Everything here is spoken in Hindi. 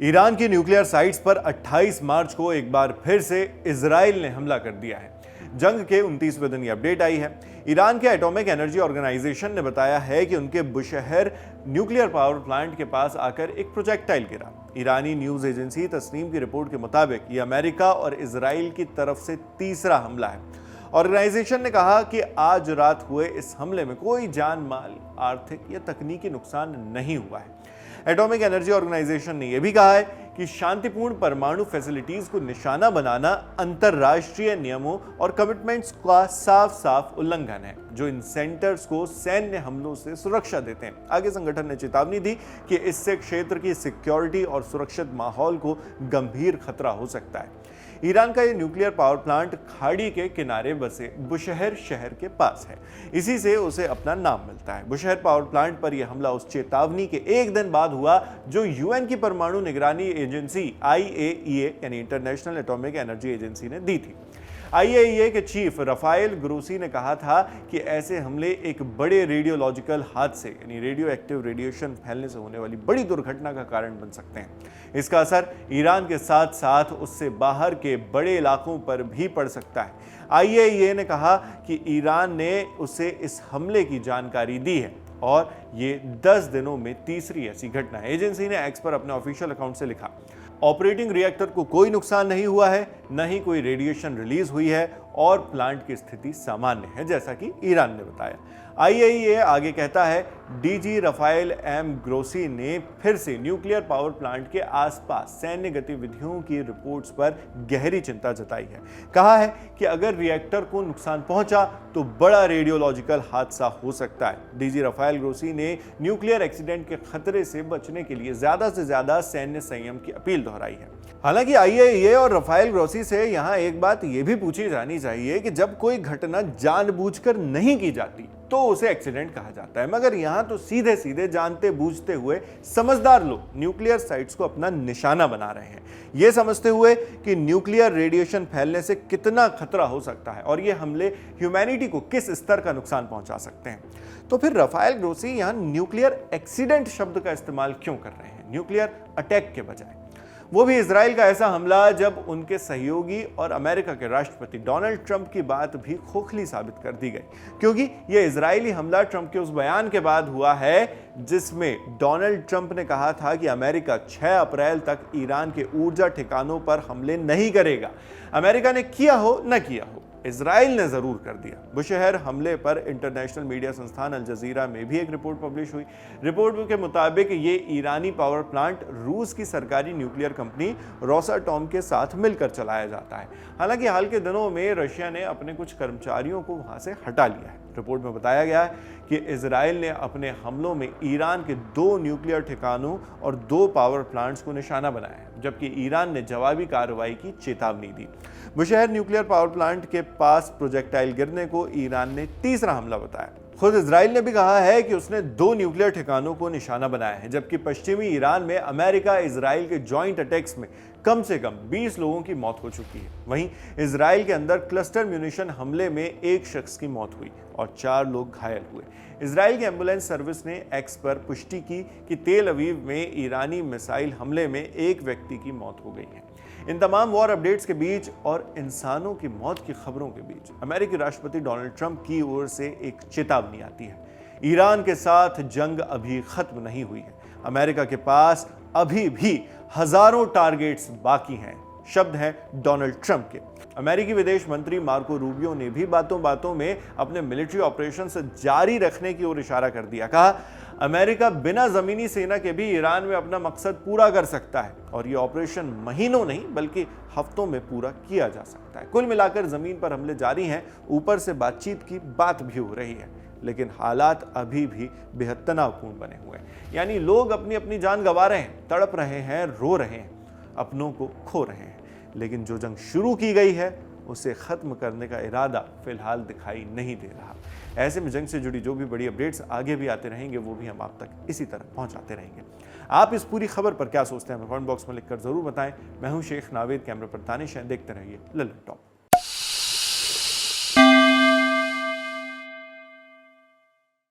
ईरान की न्यूक्लियर साइट्स पर 28 मार्च को एक बार फिर से इजराइल ने हमला कर दिया है। जंग के 29वें दिन ये अपडेट आई है। ईरान के एटॉमिक एनर्जी ऑर्गेनाइजेशन ने बताया है कि उनके बुशहर न्यूक्लियर पावर प्लांट के पास आकर एक प्रोजेक्टाइल गिरा। ईरानी न्यूज एजेंसी तस्नीम की रिपोर्ट के मुताबिक ये अमेरिका और इजराइल की तरफ से तीसरा हमला है। ऑर्गेनाइजेशन ने कहा कि आज रात हुए इस हमले में कोई जान माल, आर्थिक या तकनीकी नुकसान नहीं हुआ है। एटॉमिक एनर्जी ऑर्गेनाइजेशन ने यह भी कहा है कि शांतिपूर्ण परमाणु फैसिलिटीज को निशाना बनाना अंतरराष्ट्रीय नियमों और कमिटमेंट्स का साफ साफ उल्लंघन है, जो इन सेंटर्स को सैन्य हमलों से सुरक्षा देते हैं। आगे संगठन ने चेतावनी दी कि इससे क्षेत्र की सिक्योरिटी और सुरक्षित माहौल को गंभीर खतरा हो सकता है। ईरान का ये न्यूक्लियर पावर प्लांट खाड़ी के किनारे बसे बुशहर शहर के पास है। इसी से उसे अपना नाम मिलता है। बुशहर पावर प्लांट पर यह हमला उस चेतावनी के एक दिन बाद हुआ जो यूएन की परमाणु निगरानी एजेंसी IAEA यानी इंटरनेशनल एटॉमिक एनर्जी एजेंसी ने दी थी। IAEA के चीफ रफाएल ग्रोसी ने कहा था कि ऐसे हमले एक बड़े रेडियोलॉजिकल हादसे यानी रेडियो एक्टिव रेडिएशन फैलने से होने वाली बड़ी दुर्घटना का कारण बन सकते हैं। इसका असर ईरान के साथ साथ उससे बाहर के बड़े इलाकों पर भी पड़ सकता है। IAEA ने कहा कि ईरान ने उसे इस हमले की जानकारी दी है और ये 10 दिनों में तीसरी ऐसी घटना है। एजेंसी ने एक्स पर अपने ऑफिशियल अकाउंट से लिखा, ऑपरेटिंग रिएक्टर को कोई नुकसान नहीं हुआ है, न ही कोई रेडिएशन रिलीज हुई है और प्लांट की स्थिति सामान्य है, जैसा कि ईरान ने बताया। IAEA आगे कहता है, DG रफाएल एम ग्रोसी ने फिर से न्यूक्लियर पावर प्लांट के आसपास सैन्य गतिविधियों की रिपोर्ट्स पर गहरी चिंता जताई है। कहा है कि अगर रिएक्टर को नुकसान पहुंचा तो बड़ा रेडियोलॉजिकल हादसा हो सकता है। DG रफाएल ग्रोसी ने न्यूक्लियर एक्सीडेंट के खतरे से बचने के लिए ज्यादा से ज्यादा सैन्य संयम की अपील दोहराई है। हालांकि IAEA और रफाएल ग्रोसी से यहां एक बात यह भी पूछी जानी चाहिए कि जब कोई घटना जानबूझकर नहीं की जाती तो उसे एक्सीडेंट कहा जाता है, मगर यहां तो सीधे सीधे जानते बूझते हुए समझदार लोग न्यूक्लियर साइट्स को अपना निशाना बना रहे हैं, यह समझते हुए कि न्यूक्लियर रेडिएशन फैलने से कितना खतरा हो सकता है और ये हमले ह्यूमैनिटी को किस स्तर का नुकसान पहुंचा सकते हैं। तो फिर रफाएल ग्रोसी यहां न्यूक्लियर एक्सीडेंट शब्द का इस्तेमाल क्यों कर रहे हैं, न्यूक्लियर अटैक के बजाय? वो भी इजराइल का ऐसा हमला जब उनके सहयोगी और अमेरिका के राष्ट्रपति डोनाल्ड ट्रंप की बात भी खोखली साबित कर दी गई, क्योंकि यह इजरायली हमला ट्रंप के उस बयान के बाद हुआ है जिसमें डोनाल्ड ट्रंप ने कहा था कि अमेरिका 6 अप्रैल तक ईरान के ऊर्जा ठिकानों पर हमले नहीं करेगा। अमेरिका ने किया हो न किया हो, इजराइल ने जरूर कर दिया। बुशहर हमले पर इंटरनेशनल मीडिया संस्थान अल जजीरा में भी एक रिपोर्ट पब्लिश हुई। रिपोर्ट के मुताबिक ये ईरानी पावर प्लांट रूस की सरकारी न्यूक्लियर कंपनी रोसाटॉम के साथ मिलकर चलाया जाता है। हालांकि हाल के दिनों में रशिया ने अपने कुछ कर्मचारियों को वहां से हटा लिया है। रिपोर्ट में बताया गया है कि इजराइल ने अपने हमलों में ईरान के 2 न्यूक्लियर ठिकानों और 2 पावर प्लांट्स को निशाना बनाया है, जबकि ईरान ने जवाबी कार्रवाई की चेतावनी दी। बुशहर न्यूक्लियर पावर प्लांट के पास प्रोजेक्टाइल गिरने को ईरान ने तीसरा हमला बताया। खुद इजराइल ने भी कहा है कि उसने 2 न्यूक्लियर ठिकानों को निशाना बनाया है, जबकि पश्चिमी ईरान में अमेरिका इजराइल के जॉइंट अटैक्स में कम से कम 20 लोगों की मौत हो चुकी है। वहीं इजराइल के अंदर क्लस्टर म्यूनिशन हमले में 1 शख्स की मौत हुई और 4 लोग घायल हुए। इजराइल की एम्बुलेंस सर्विस ने एक्स पर पुष्टि की कि तेल अवीव में ईरानी मिसाइल हमले में 1 व्यक्ति की मौत हो गई है। इन तमाम वॉर अपडेट्स के बीच और इंसानों की मौत की खबरों के बीच अमेरिकी राष्ट्रपति डोनाल्ड ट्रंप की ओर से एक चेतावनी आती है। ईरान के साथ जंग अभी खत्म नहीं हुई है। अमेरिका के पास अभी भी हजारों टारगेट्स बाकी हैं। शब्द हैं डोनाल्ड ट्रंप के। अमेरिकी विदेश मंत्री मार्को रूबियो ने भी बातों बातों में अपने मिलिट्री ऑपरेशन से जारी रखने की ओर इशारा कर दिया। कहा, अमेरिका बिना जमीनी सेना के भी ईरान में अपना मकसद पूरा कर सकता है और ये ऑपरेशन महीनों नहीं बल्कि हफ्तों में पूरा किया जा सकता है। कुल मिलाकर जमीन पर हमले जारी हैं, ऊपर से बातचीत की बात भी हो रही है, लेकिन हालात अभी भी बेहद तनावपूर्ण बने हुए हैं। यानी लोग अपनी अपनी जान गंवा रहे हैं, तड़प रहे हैं, रो रहे हैं, अपनों को खो रहे हैं, लेकिन जो जंग शुरू की गई है उसे खत्म करने का इरादा फिलहाल दिखाई नहीं दे रहा। ऐसे में जंग से जुड़ी जो भी बड़ी अपडेट्स आगे भी आते रहेंगे वो भी हम आप तक इसी तरह पहुंचाते रहेंगे। आप इस पूरी खबर पर क्या सोचते हैं हमें कमेंट बॉक्स में लिखकर जरूर बताएं। मैं हूं शेख नावेद, कैमरा पर दानिश है, देखते रहिए लल्लन टॉप।